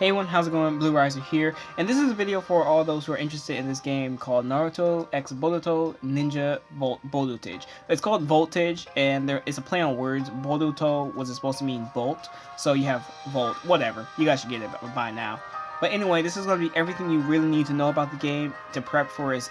Hey everyone, how's it going? BlueRiser here, and this is a video for all those who are interested in this game called NarutoXBoruto Ninja Borutage. It's called Voltage, and it's a play on words. Boruto was supposed to mean bolt, so you have volt, whatever. You guys should get it by now. But anyway, this is going to be everything you really need to know about the game to prep for its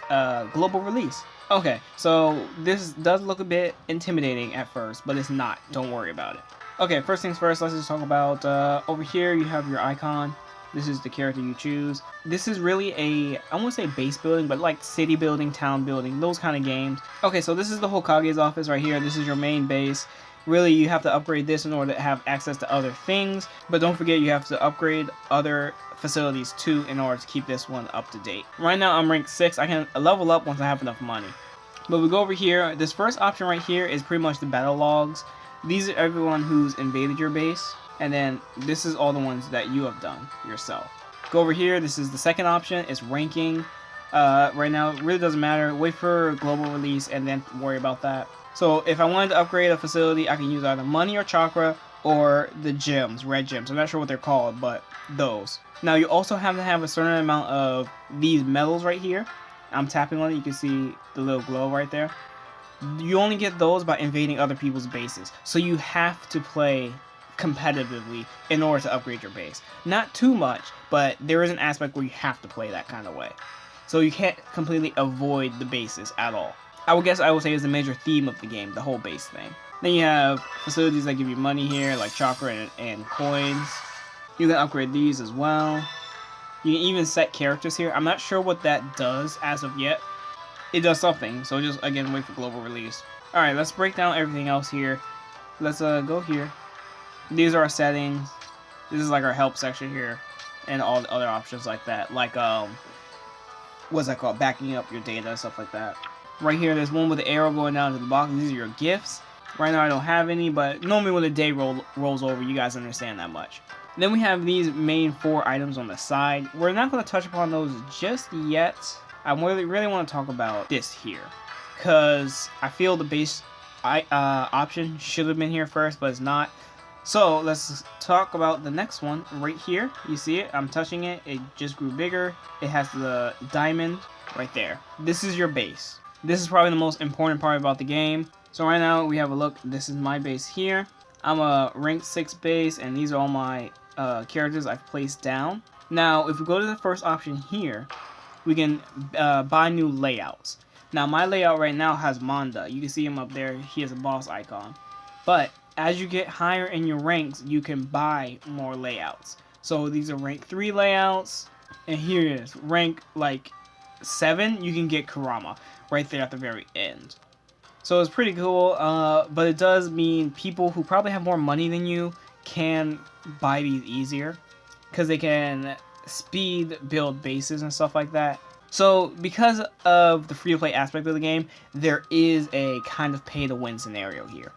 global release. Okay, so this does look a bit intimidating at first, but it's not. Don't worry about it. Okay, first things first, let's just talk about, over here you have your icon. This is the character you choose. This is really I won't say base building, but like city building, town building, those kind of games. Okay, so this is the Hokage's office right here. This is your main base. Really, you have to upgrade this in order to have access to other things, but don't forget you have to upgrade other facilities too in order to keep this one up to date. Right now I'm rank 6. I can level up once I have enough money. But we go over here. This first option right here is pretty much the battle logs. These are everyone who's invaded your base, and then this is all the ones that you have done yourself. Go over here. This is the second option. It's ranking. Right now it really doesn't matter. Wait for global release and then worry about that. So if I wanted to upgrade a facility, I can use either money or chakra or the gems, red gems. I'm not sure what they're called, but those. Now you also have to have a certain amount of these medals right here. I'm tapping on it. You can see the little glow right there. You only get those by invading other people's bases. So you have to play competitively in order to upgrade your base. Not too much, but there is an aspect where you have to play that kind of way. So you can't completely avoid the bases at all. I would say is the major theme of the game, the whole base thing. Then you have facilities that give you money here, like chakra and coins. You can upgrade these as well. You can even set characters here. I'm not sure what that does as of yet. It does something, so just again wait for global release. Alright, let's break down everything else here. Let's go here. These are our settings. This is like our help section here, and all the other options like that, like what's that called, backing up your data, stuff like that. Right here there's one with the arrow going down to the box. These are your gifts. Right now I don't have any, but normally when the day rolls over, you guys understand that much. Then we have these main 4 items on the side. We're not going to touch upon those just yet. I really want to talk about this here, because I feel the base option should have been here first, but it's not. So let's talk about the next one right here. You see it? I'm touching it. It just grew bigger. It has the diamond right there. This is your base. This is probably the most important part about the game. So right now we have a look. This is my base here. I'm a rank 6 base, and these are all my characters I've placed down. Now if we go to the first option here, we can buy new layouts. Now my layout right now has Manda. You can see him up there. He has a boss icon. But as you get higher in your ranks, you can buy more layouts. So these are rank 3 layouts, and here it is, rank like 7. You can get Kurama right there at the very end. So it's pretty cool, but it does mean people who probably have more money than you can buy these easier, because they can speed build bases and stuff like that. So because of the free-to-play aspect of the game, there is a kind of pay-to-win scenario here.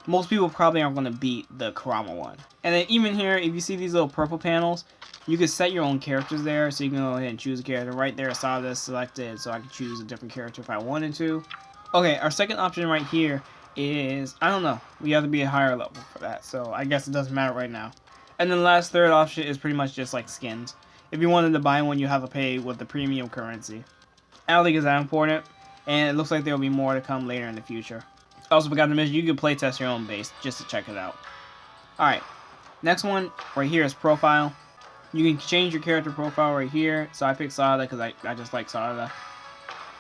Most people probably aren't going to beat the Kurama one. And then even here, if you see these little purple panels, you can set your own characters there, so you can go ahead and choose a character. Right there I saw this selected, so I can choose a different character if I wanted to. Okay, our second option right here is, I don't know, we have to be a higher level for that, so I guess it doesn't matter right now. And then the last third option is pretty much just like skins. If you wanted to buy one, you have to pay with the premium currency. I don't think it's that important, and it looks like there will be more to come later in the future. I also forgot to mention, you can playtest your own base just to check it out. Alright, next one right here is profile. You can change your character profile right here. So I picked Sada because I just like Sada.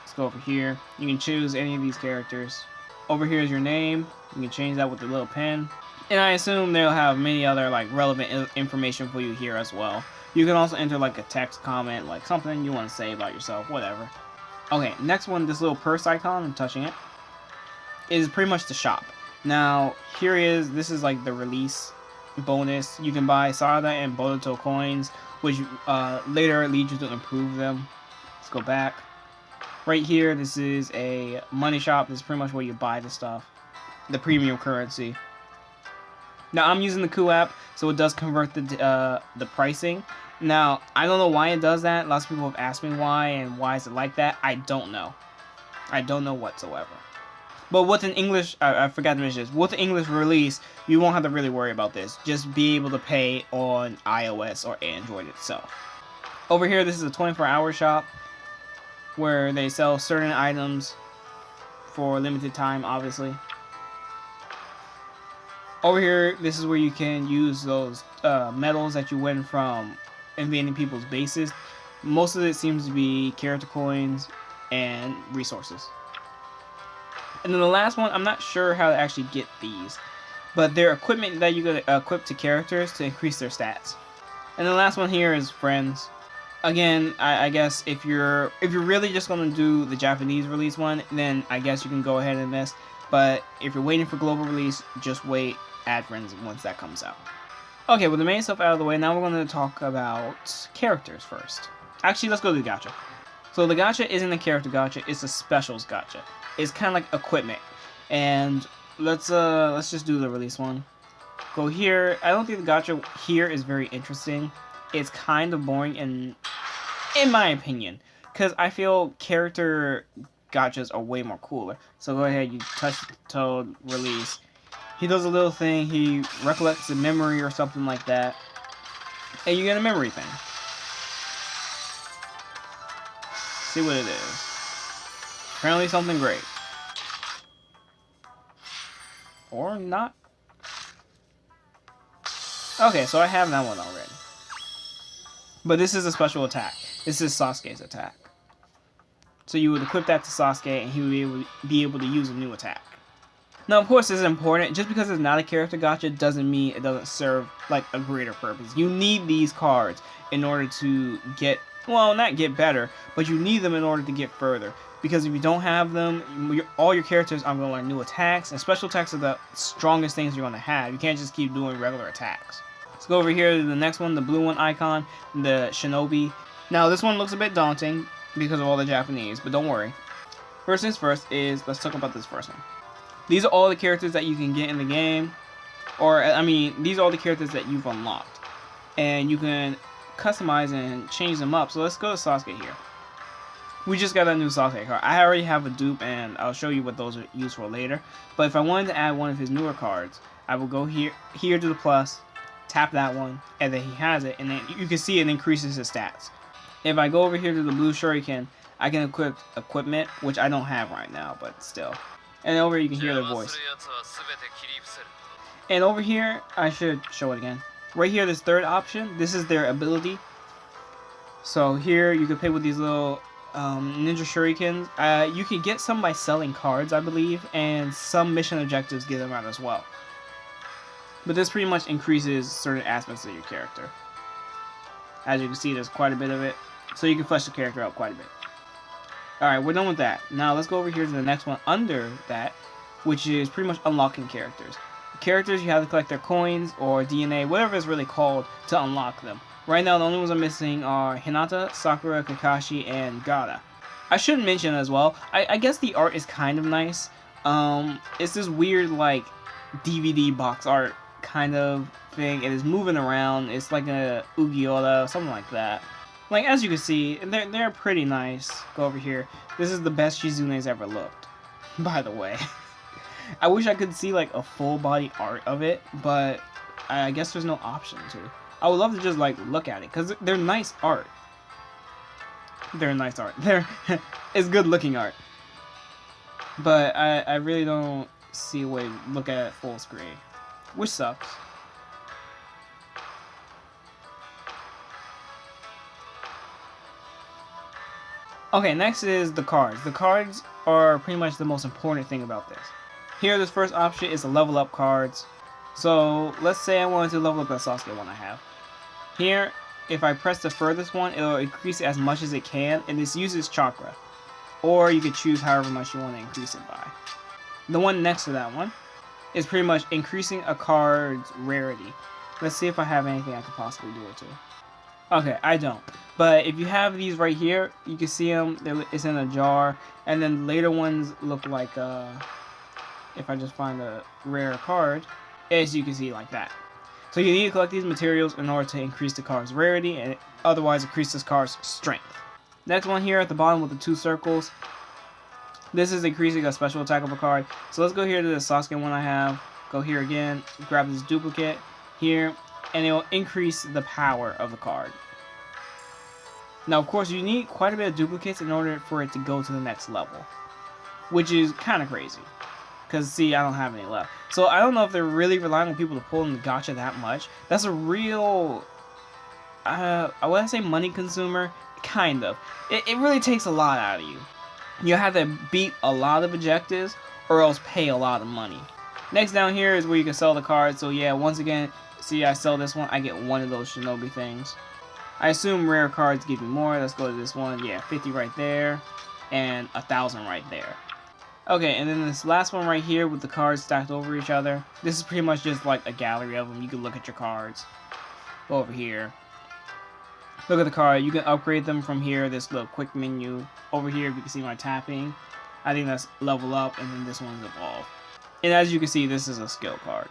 Let's go over here. You can choose any of these characters. Over here is your name. You can change that with the little pen. And I assume they'll have many other like relevant information for you here as well. You can also enter like a text comment, like something you want to say about yourself, whatever. Okay, next one, this little purse icon, I'm touching it, is pretty much the shop. Now, this is like the release bonus. You can buy Sada and Boruto coins, which later leads you to improve them. Let's go back. Right here, this is a money shop. This is pretty much where you buy the stuff, the premium currency. Now I'm using the Ku app, so it does convert the pricing. Now I don't know why it does that. Lots of people have asked me why, and why is it like that. I don't know. I don't know whatsoever. But with an English, I forgot to mention this, with the English release, you won't have to really worry about this. Just be able to pay on iOS or Android itself. Over here, this is a 24-hour shop where they sell certain items for a limited time, obviously. Over here, this is where you can use those medals that you win from invading people's bases. Most of it seems to be character coins and resources. And then the last one, I'm not sure how to actually get these, but they're equipment that you can equip to characters to increase their stats. And the last one here is friends. Again, I guess if you're really just gonna do the Japanese release one, then I guess you can go ahead and this. But if you're waiting for global release, just wait, add friends once that comes out. Okay, with the main stuff out of the way, now we're going to talk about characters first. Actually, let's go to the gacha. So the gacha isn't a character gacha, it's a specials gacha. It's kind of like equipment. And let's just do the release one. Go here. I don't think the gacha here is very interesting. It's kind of boring in my opinion, because I feel character gachas are way more cooler. So go ahead, you touch Toad, release. He does a little thing, he recollects a memory or something like that, and you get a memory thing. See what it is. Apparently something great. Or not. Okay, so I have that one already. But this is a special attack. This is Sasuke's attack. So you would equip that to Sasuke, and he would be able to use a new attack. Now, of course, this is important. Just because it's not a character gacha doesn't mean it doesn't serve like a greater purpose. You need these cards in order to get, well, not get better, but you need them in order to get further. Because if you don't have them, all your characters are going to learn new attacks, and special attacks are the strongest things you're going to have. You can't just keep doing regular attacks. Let's go over here to the next one, the blue one icon, the Shinobi. Now, this one looks a bit daunting because of all the Japanese, but don't worry. First things first is, let's talk about this first one. These are all the characters that you can get in the game, or, I mean, these are all the characters that you've unlocked. And you can customize and change them up. So let's go to Sasuke here. We just got a new Sasuke card. I already have a dupe, and I'll show you what those are used for later. But if I wanted to add one of his newer cards, I will go here to the plus, tap that one, and then he has it, and then you can see it increases his stats. If I go over here to the blue shuriken, I can equip equipment, which I don't have right now, but still. And over here you can hear their voice. And over here, I should show it again. Right here, this third option, this is their ability. So here, you can play with these little ninja shurikens. You can get some by selling cards, I believe, and some mission objectives give them out as well. But this pretty much increases certain aspects of your character. As you can see, there's quite a bit of it. So you can flesh the character out quite a bit. Alright, we're done with that. Now let's go over here to the next one under that, which is pretty much unlocking characters. Characters, you have to collect their coins or DNA, whatever it's really called, to unlock them. Right now, the only ones I'm missing are Hinata, Sakura, Kakashi, and Gaara. I should mention as well, I guess the art is kind of nice. It's this weird, like, DVD box art kind of thing. It is moving around. It's like a Ugiura, something like that. Like, as you can see, they're pretty nice. Go over here. This is the best Shizune's ever looked, by the way. I wish I could see, like, a full body art of it, but I guess there's no option to. I would love to just, like, look at it, because they're nice art. They're nice art. It's good looking art. But I really don't see a way to look at it full screen, which sucks. Okay, next is the cards. The cards are pretty much the most important thing about this. Here, this first option is the level up cards. So, let's say I wanted to level up that Sasuke one I have. Here, if I press the furthest one, it'll increase it as much as it can, and this uses chakra. Or you could choose however much you want to increase it by. The one next to that one is pretty much increasing a card's rarity. Let's see if I have anything I could possibly do it to. Okay, I don't. But if you have these right here, you can see them. It's in a jar. And then later ones look like, if I just find a rare card, as you can see, like that. So you need to collect these materials in order to increase the card's rarity, and otherwise increase this card's strength. Next one here at the bottom with the two circles. This is increasing a special attack of a card. So let's go here to the Sasuke one I have. Go here again, grab this duplicate here, and it will increase the power of the card. Now, of course, you need quite a bit of duplicates in order for it to go to the next level, which is kind of crazy. Because, see, I don't have any left. So I don't know if they're really relying on people to pull in the gacha that much. That's a real, I would say money consumer. Kind of. It really takes a lot out of you. You have to beat a lot of objectives or else pay a lot of money. Next down here is where you can sell the cards. So yeah, once again, see, I sell this one. I get one of those shinobi things. I assume rare cards give me more. Let's go to this one. Yeah, 50 right there and 1,000 right there. Okay, and then this last one right here with the cards stacked over each other. This is pretty much just like a gallery of them. You can look at your cards. Go over here. Look at the card. You can upgrade them from here. This little quick menu. Over here, you can see my tapping. I think that's level up, and then this one's evolve. And as you can see, this is a skill card.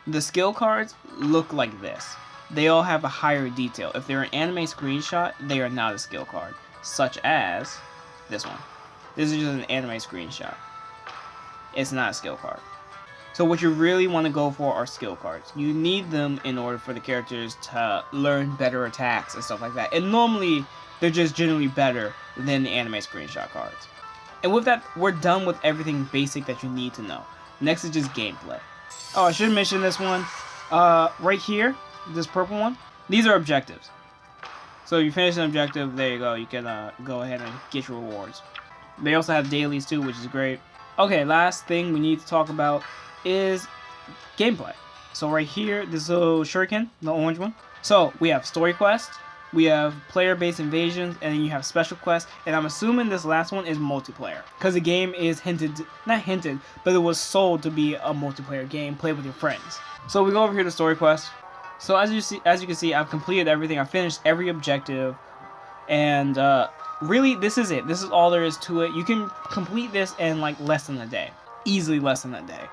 The skill cards look like this. They all have a higher detail. If they're an anime screenshot, they are not a skill card. Such as this one. This is just an anime screenshot. It's not a skill card. So what you really want to go for are skill cards. You need them in order for the characters to learn better attacks and stuff like that. And normally, they're just generally better than the anime screenshot cards. And with that, we're done with everything basic that you need to know. Next is just gameplay. Oh, I should mention this one. Right here, this purple one. These are objectives. So you finish an objective, there you go. You can go ahead and get your rewards. They also have dailies too, which is great. Okay, last thing we need to talk about is gameplay. So right here, this little shuriken, the orange one. So we have story quests, we have player-based invasions, and then you have special quests. And I'm assuming this last one is multiplayer, because the game is not hinted, but it was sold to be a multiplayer game, play with your friends. So we go over here to story quests. So as you can see, I've completed everything. I finished every objective, and really, this is it. This is all there is to it. You can complete this in like less than a day, easily less than a day.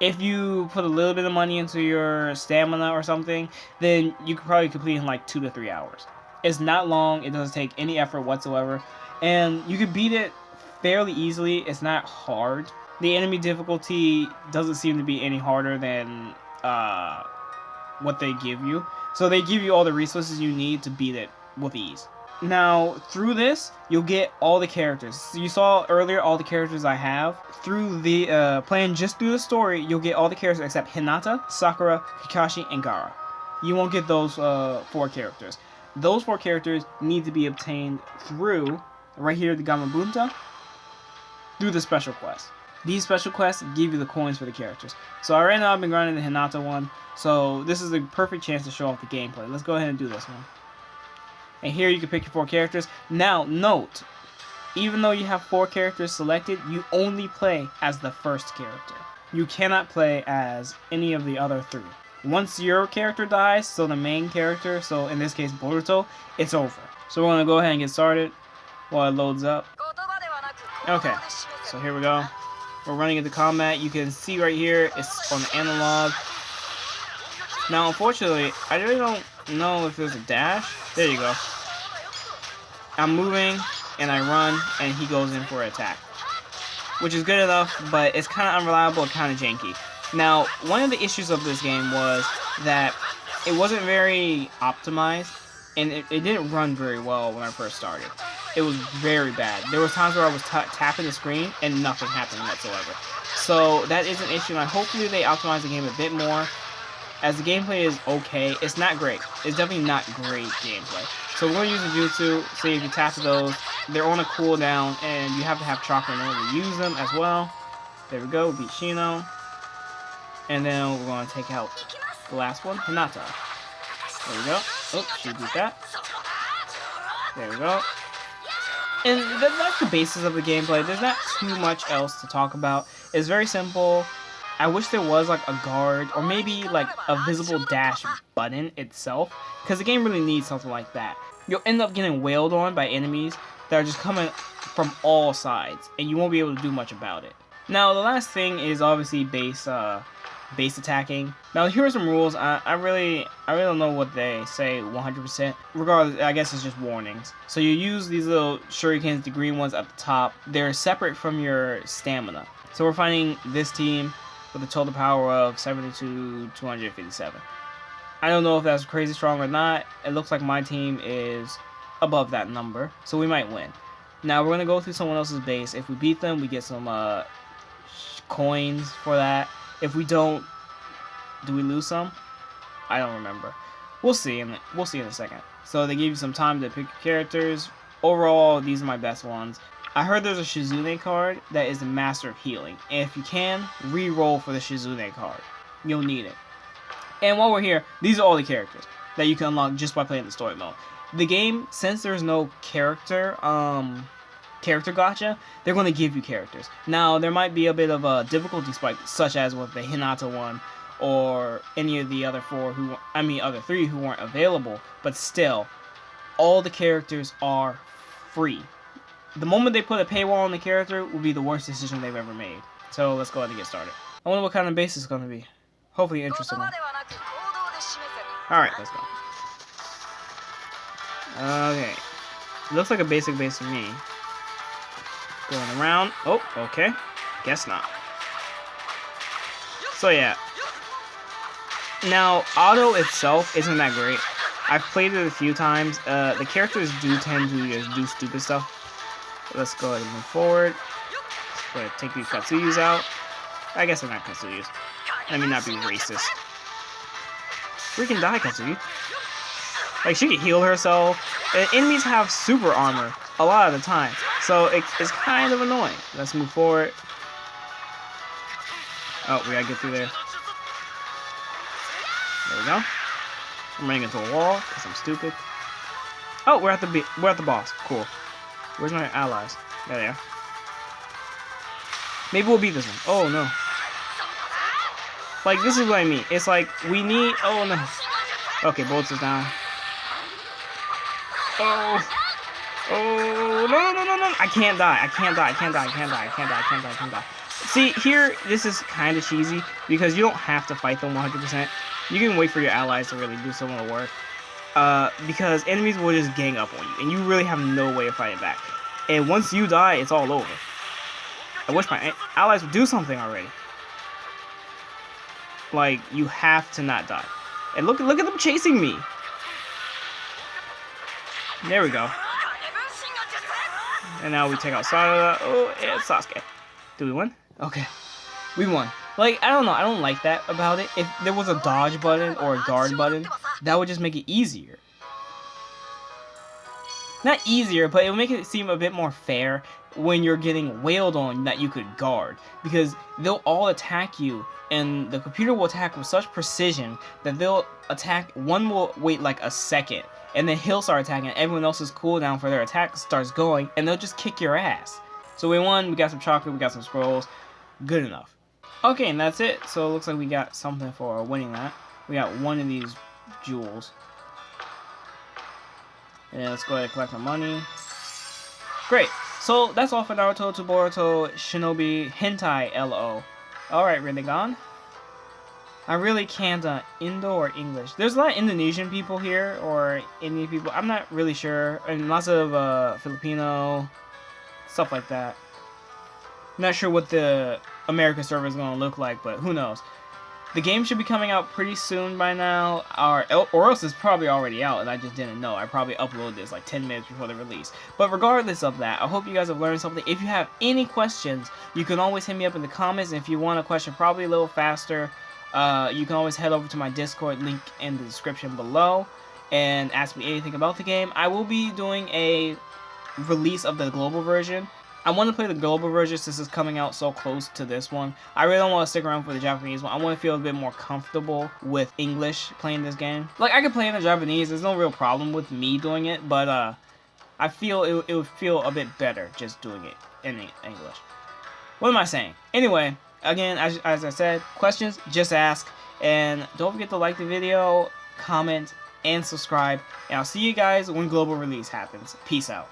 If you put a little bit of money into your stamina or something, then you could probably complete in like 2 to 3 hours. It's not long. It doesn't take any effort whatsoever, and you can beat it fairly easily. It's not hard. The enemy difficulty doesn't seem to be any harder than what they give you. So they give you all the resources you need to beat it with ease. Now, through this, you'll get all the characters. You saw earlier all the characters I have. Through the playing just through the story, you'll get all the characters except Hinata, Sakura, Kakashi, and Gaara. You won't get those 4 characters. Those 4 characters need to be obtained through, right here, the Gamabunta, through the special quest. These special quests give you the coins for the characters. So right now I've been grinding the Hinata one, so this is a perfect chance to show off the gameplay. Let's go ahead and do this one. And here you can pick your 4 characters. Now, note, even though you have 4 characters selected, you only play as the first character. You cannot play as any of the other 3. Once your character dies, so the main character, so in this case Boruto, it's over. So we're going to go ahead and get started while it loads up. Okay, so here we go. We're running into combat. You can see right here, it's on the analog. Now, unfortunately, I really don't know if there's a dash. There you go. I'm moving, and I run, and he goes in for an attack. Which is good enough, but it's kind of unreliable and kind of janky. Now, one of the issues of this game was that it wasn't very optimized, and it didn't run very well when I first started. It was very bad. There was times where I was tapping the screen, and nothing happened whatsoever. So that is an issue, and hopefully they optimize the game a bit more. As the gameplay is okay, it's not great. It's definitely not great gameplay. So we're going to use the jutsu. See, if you tap those, they're on a cooldown, and you have to have chakra in order to use them as well. There we go, beat Shino. And then we're going to take out the last one, Hinata. There we go. Oh, she beat that. There we go. And that's the basis of the gameplay. There's not too much else to talk about. It's very simple. I wish there was like a guard or maybe like a visible dash button itself, because the game really needs something like that. You'll end up getting wailed on by enemies that are just coming from all sides, and you won't be able to do much about it. Now, the last thing is obviously base base attacking. Now here are some rules. I really don't know what they say 100%. Regardless, I guess it's just warnings. So you use these little shurikens, the green ones at the top. They're separate from your stamina. So we're fighting this team with a total power of 72,257. I don't know if that's crazy strong or not. It looks like my team is above that number, so we might win. Now we're gonna go through someone else's base. If we beat them, we get some coins for that. If we don't, do we lose some? I don't remember. We'll see in a second. So they give you some time to pick your characters. Overall, these are my best ones. I heard there's a Shizune card that is the Master of Healing. And if you can, re-roll for the Shizune card. You'll need it. And while we're here, these are all the characters that you can unlock just by playing the story mode. The game, since there's no character gacha, they're going to give you characters. Now, there might be a bit of a difficulty spike, such as with the Hinata one, or any of the other other three who weren't available, but still, all the characters are free. The moment they put a paywall on the character will be the worst decision they've ever made. So let's go ahead and get started. I wonder what kind of base it's going to be. Hopefully an interesting one. Alright, let's go. Okay. Looks like a basic base to me. Going around. Oh, okay. Guess not. So yeah. Now, auto itself isn't that great. I've played it a few times. The characters do tend to just do stupid stuff. Let's go ahead and move forward. Let's go ahead and take these Katsuyus out. I guess they're not Katsuyus. Let me not be racist. Freaking die, Katsuyu. Like, she can heal herself. And enemies have super armor a lot of the time. So it's kind of annoying. Let's move forward. Oh, we gotta get through there. There we go. I'm running into a wall because I'm stupid. Oh, we're at the boss. Cool. Where's my allies? There they are. Maybe we'll beat this one. Oh no. Like, this is what I mean. It's like we need. Oh no. Okay, bolts is down. Oh. Oh no. I can't die. See, here, this is kind of cheesy because you don't have to fight them 100%. You can wait for your allies to really do some of the work. Because enemies will just gang up on you, and you really have no way of fighting back. And once you die, it's all over. I wish my allies would do something already. Like, you have to not die. And look at them chasing me. There we go. And now we take out Sarada. Oh, it's Sasuke. Do we win? Okay. We won. Like, I don't know. I don't like that about it. If there was a dodge button or a guard button, that would just make it easier. Not easier, but it would make it seem a bit more fair when you're getting wailed on that you could guard. Because they'll all attack you, and the computer will attack with such precision that they'll attack. One will wait like a second, and then he'll start attacking, and everyone else's cooldown for their attack starts going, and they'll just kick your ass. So we won. We got some chocolate. We got some scrolls. Good enough. Okay, and that's it. So it looks like we got something for winning that. We got one of these jewels. And let's go ahead and collect our money. Great. So that's all for NarutoXBoruto Shinobi Hentai LO. Alright, Rinnegan. I really can't Indo or English. There's a lot of Indonesian people here, or Indian people. I'm not really sure. And lots of Filipino, stuff like that. Not sure what the American server is going to look like, but who knows. The game should be coming out pretty soon by now, or else it's probably already out and I just didn't know. I probably uploaded this like 10 minutes before the release. But regardless of that, I hope you guys have learned something. If you have any questions, you can always hit me up in the comments. And if you want a question probably a little faster, you can always head over to my Discord, link in the description below, and ask me anything about the game. I will be doing a release of the global version. I want to play the global version since it's coming out so close to this one. I really don't want to stick around for the Japanese one. I want to feel a bit more comfortable with English playing this game. Like, I can play in the Japanese. There's no real problem with me doing it, but I feel it would feel a bit better just doing it in English. What am I saying? Anyway, again, as I said, questions, just ask. And don't forget to like the video, comment, and subscribe. And I'll see you guys when global release happens. Peace out.